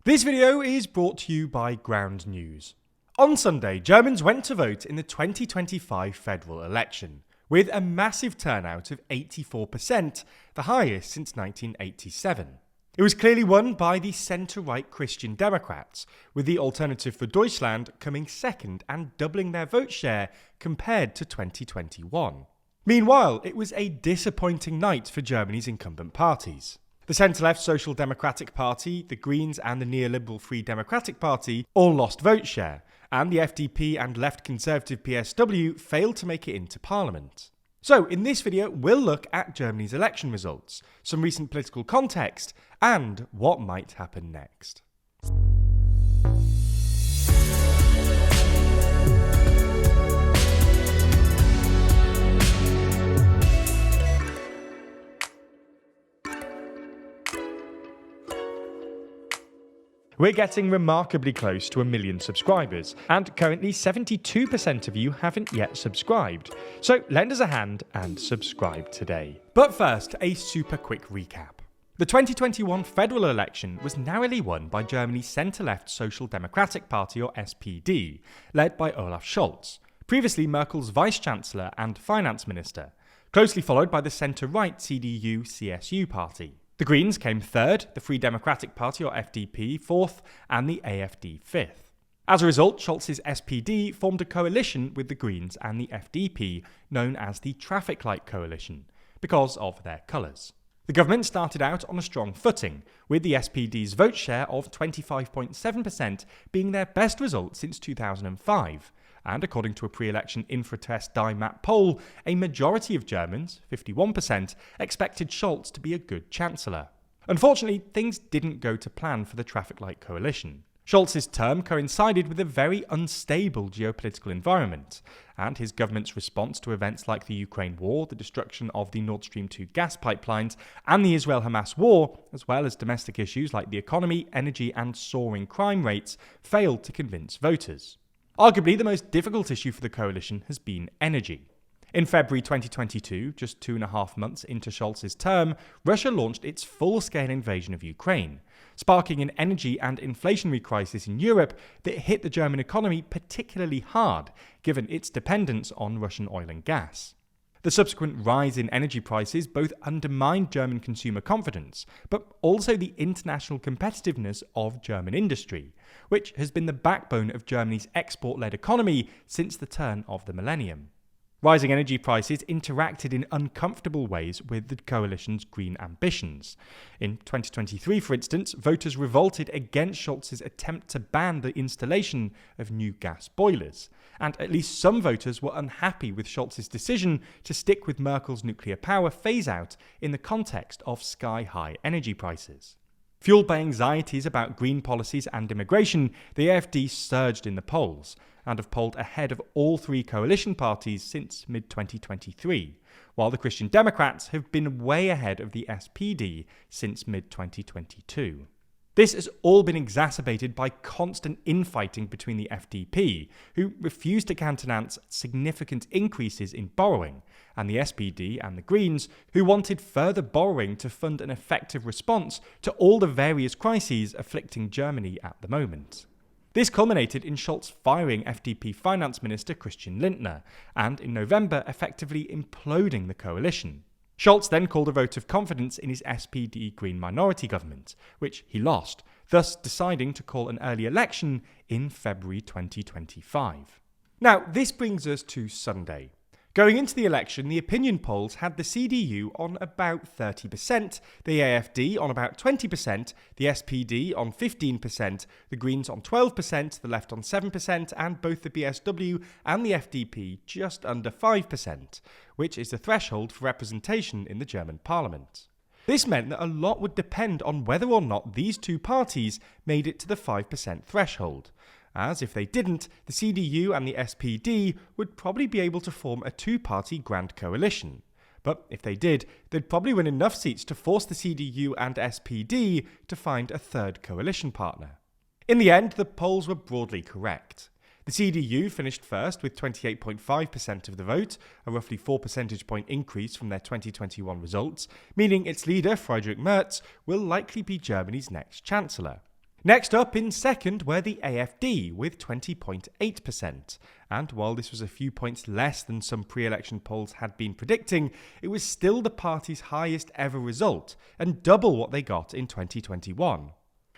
This video is brought to you by Ground News. On Sunday, Germans went to vote in the 2025 federal election, with a massive turnout of 84%, the highest since 1987. It was clearly won by the centre-right Christian Democrats, with the Alternative for Deutschland coming second and doubling their vote share compared to 2021. Meanwhile, it was a disappointing night for Germany's incumbent parties. The centre-left Social Democratic Party, the Greens and the neoliberal Free Democratic Party all lost vote share, and the FDP and left conservative PSW failed to make it into Parliament. So, in this video, we'll look at Germany's election results, some recent political context, and what might happen next. We're getting remarkably close to 1 million subscribers, and currently 72% of you haven't yet subscribed. So lend us a hand and subscribe today. But first, a super quick recap. The 2021 federal election was narrowly won by Germany's centre-left Social Democratic Party, or SPD, led by Olaf Scholz, previously Merkel's vice-chancellor and finance minister, closely followed by the centre-right CDU-CSU party. The Greens came third, the Free Democratic Party, or FDP, fourth, and the AfD fifth. As a result, Scholz's SPD formed a coalition with the Greens and the FDP, known as the Traffic Light Coalition, because of their colours. The government started out on a strong footing, with the SPD's vote share of 25.7% being their best result since 2005. And according to a pre-election Infratest DIMAP poll, a majority of Germans, 51%, expected Scholz to be a good chancellor. Unfortunately, things didn't go to plan for the Traffic Light Coalition. Scholz's term coincided with a very unstable geopolitical environment, and his government's response to events like the Ukraine war, the destruction of the Nord Stream 2 gas pipelines, and the Israel-Hamas war, as well as domestic issues like the economy, energy, and soaring crime rates, failed to convince voters. Arguably, the most difficult issue for the coalition has been energy. In February 2022, just 2.5 months into Scholz's term, Russia launched its full-scale invasion of Ukraine, sparking an energy and inflationary crisis in Europe that hit the German economy particularly hard, given its dependence on Russian oil and gas. The subsequent rise in energy prices both undermined German consumer confidence, but also the international competitiveness of German industry, which has been the backbone of Germany's export-led economy since the turn of the millennium. Rising energy prices interacted in uncomfortable ways with the coalition's green ambitions. In 2023, for instance, voters revolted against Scholz's attempt to ban the installation of new gas boilers, and at least some voters were unhappy with Scholz's decision to stick with Merkel's nuclear power phase-out in the context of sky-high energy prices. Fueled by anxieties about green policies and immigration, the AfD surged in the polls, and have polled ahead of all three coalition parties since mid-2023, while the Christian Democrats have been way ahead of the SPD since mid-2022. This has all been exacerbated by constant infighting between the FDP, who refused to countenance significant increases in borrowing, and the SPD and the Greens, who wanted further borrowing to fund an effective response to all the various crises afflicting Germany at the moment. This culminated in Scholz firing FDP Finance Minister Christian Lindner, and in November effectively imploding the coalition. Scholz then called a vote of confidence in his SPD Green minority government, which he lost, thus deciding to call an early election in February 2025. Now, this brings us to Sunday. Going into the election, the opinion polls had the CDU on about 30%, the AfD on about 20%, the SPD on 15%, the Greens on 12%, the Left on 7%, and both the BSW and the FDP just under 5%, which is the threshold for representation in the German parliament. This meant that a lot would depend on whether or not these two parties made it to the 5% threshold, as if they didn't, the CDU and the SPD would probably be able to form a two-party grand coalition. But if they did, they'd probably win enough seats to force the CDU and SPD to find a third coalition partner. In the end, the polls were broadly correct. The CDU finished first with 28.5% of the vote, a roughly 4 percentage point increase from their 2021 results, meaning its leader, Friedrich Merz, will likely be Germany's next chancellor. Next up in second were the AfD with 20.8%. And while this was a few points less than some pre-election polls had been predicting, it was still the party's highest ever result and double what they got in 2021.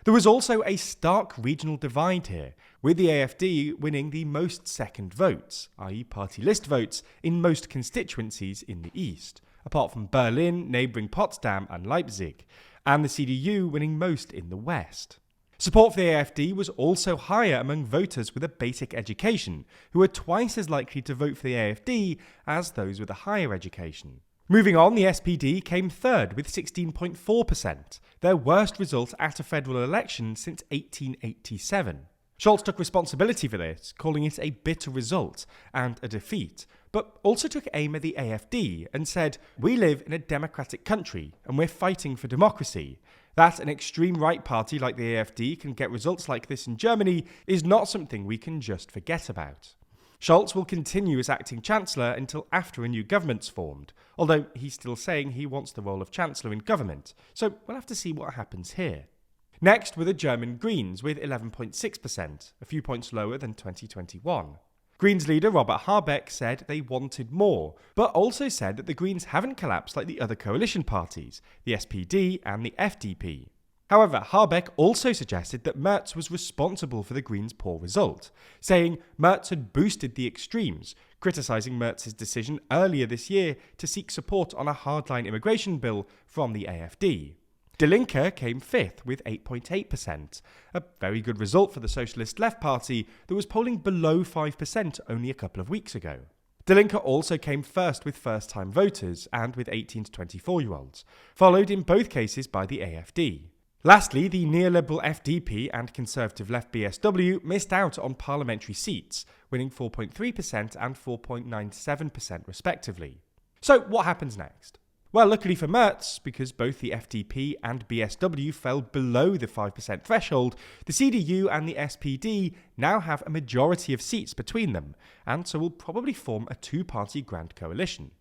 There was also a stark regional divide here, with the AfD winning the most second votes, i.e. party list votes, in most constituencies in the east, apart from Berlin, neighbouring Potsdam and Leipzig, and the CDU winning most in the west. Support for the AfD was also higher among voters with a basic education, who were twice as likely to vote for the AfD as those with a higher education. Moving on, the SPD came third with 16.4%, their worst result at a federal election since 1887. Scholz took responsibility for this, calling it a bitter result and a defeat, but also took aim at the AfD and said, "We live in a democratic country and we're fighting for democracy. That an extreme right party like the AfD can get results like this in Germany is not something we can just forget about." Scholz will continue as acting Chancellor until after a new government's formed, although he's still saying he wants the role of Chancellor in government, so we'll have to see what happens here. Next were the German Greens with 11.6%, a few points lower than 2021. Greens leader Robert Habeck said they wanted more, but also said that the Greens haven't collapsed like the other coalition parties, the SPD and the FDP. However, Habeck also suggested that Merz was responsible for the Greens' poor result, saying Merz had boosted the extremes, criticising Merz's decision earlier this year to seek support on a hardline immigration bill from the AfD. Die Linke came fifth with 8.8%, a very good result for the Socialist Left Party that was polling below 5% only a couple of weeks ago. Die Linke also came first with first-time voters and with 18 to 24-year-olds, followed in both cases by the AfD. Lastly, the neoliberal FDP and conservative left BSW missed out on parliamentary seats, winning 4.3% and 4.97% respectively. So what happens next? Well, luckily for Merz, because both the FDP and BSW fell below the 5% threshold, the CDU and the SPD now have a majority of seats between them, and so will probably form a two-party grand coalition.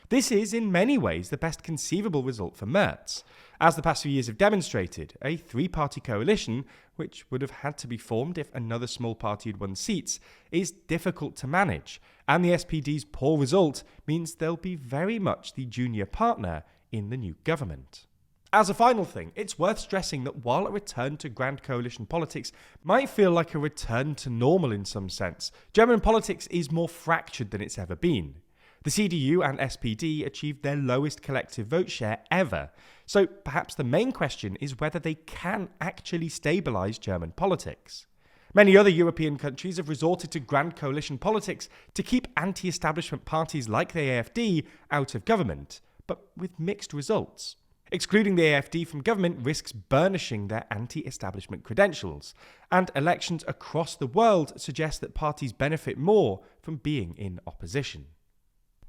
This is, in many ways, the best conceivable result for Merz. As the past few years have demonstrated, a three-party coalition, which would have had to be formed if another small party had won seats, is difficult to manage, and the SPD's poor result means they'll be very much the junior partner in the new government. As a final thing, it's worth stressing that while a return to grand coalition politics might feel like a return to normal in some sense, German politics is more fractured than it's ever been. The CDU and SPD achieved their lowest collective vote share ever, so perhaps the main question is whether they can actually stabilise German politics. Many other European countries have resorted to grand coalition politics to keep anti-establishment parties like the AfD out of government, but with mixed results. Excluding the AfD from government risks burnishing their anti-establishment credentials, and elections across the world suggest that parties benefit more from being in opposition.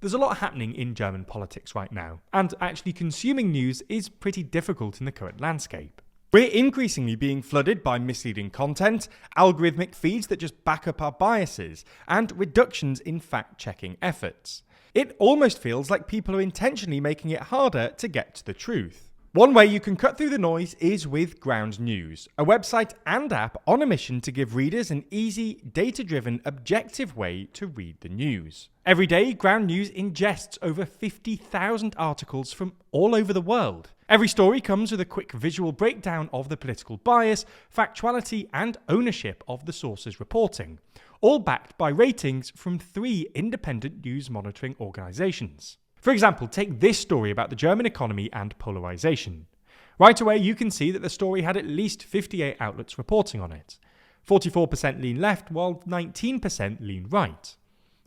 There's a lot happening in German politics right now, and actually consuming news is pretty difficult in the current landscape. We're increasingly being flooded by misleading content, algorithmic feeds that just back up our biases, and reductions in fact-checking efforts. It almost feels like people are intentionally making it harder to get to the truth. One way you can cut through the noise is with Ground News, a website and app on a mission to give readers an easy, data-driven, objective way to read the news. Every day, Ground News ingests over 50,000 articles from all over the world. Every story comes with a quick visual breakdown of the political bias, factuality, and ownership of the source's reporting, all backed by ratings from 3 independent news monitoring organisations. For example, take this story about the German economy and polarisation. Right away, you can see that the story had at least 58 outlets reporting on it. 44% lean left, while 19% lean right.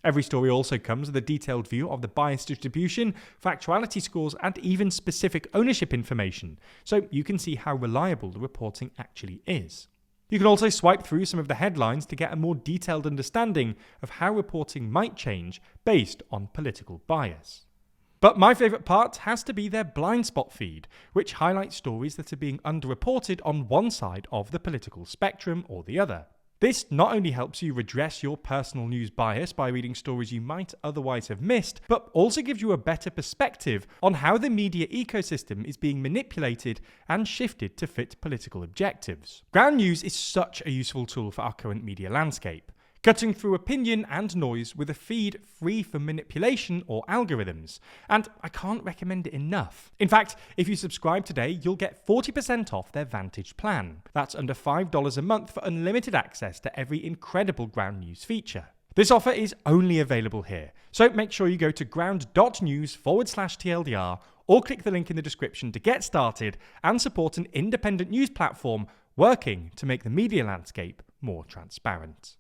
Every story also comes with a detailed view of the bias distribution, factuality scores, and even specific ownership information, so you can see how reliable the reporting actually is. You can also swipe through some of the headlines to get a more detailed understanding of how reporting might change based on political bias. But my favourite part has to be their blind spot feed, which highlights stories that are being underreported on one side of the political spectrum or the other. This not only helps you redress your personal news bias by reading stories you might otherwise have missed, but also gives you a better perspective on how the media ecosystem is being manipulated and shifted to fit political objectives. Ground News is such a useful tool for our current media landscape, cutting through opinion and noise with a feed free from manipulation or algorithms, and I can't recommend it enough. In fact, if you subscribe today, you'll get 40% off their Vantage plan. That's under $5 a month for unlimited access to every incredible Ground News feature. This offer is only available here, so make sure you go to ground.news/TLDR or click the link in the description to get started and support an independent news platform working to make the media landscape more transparent.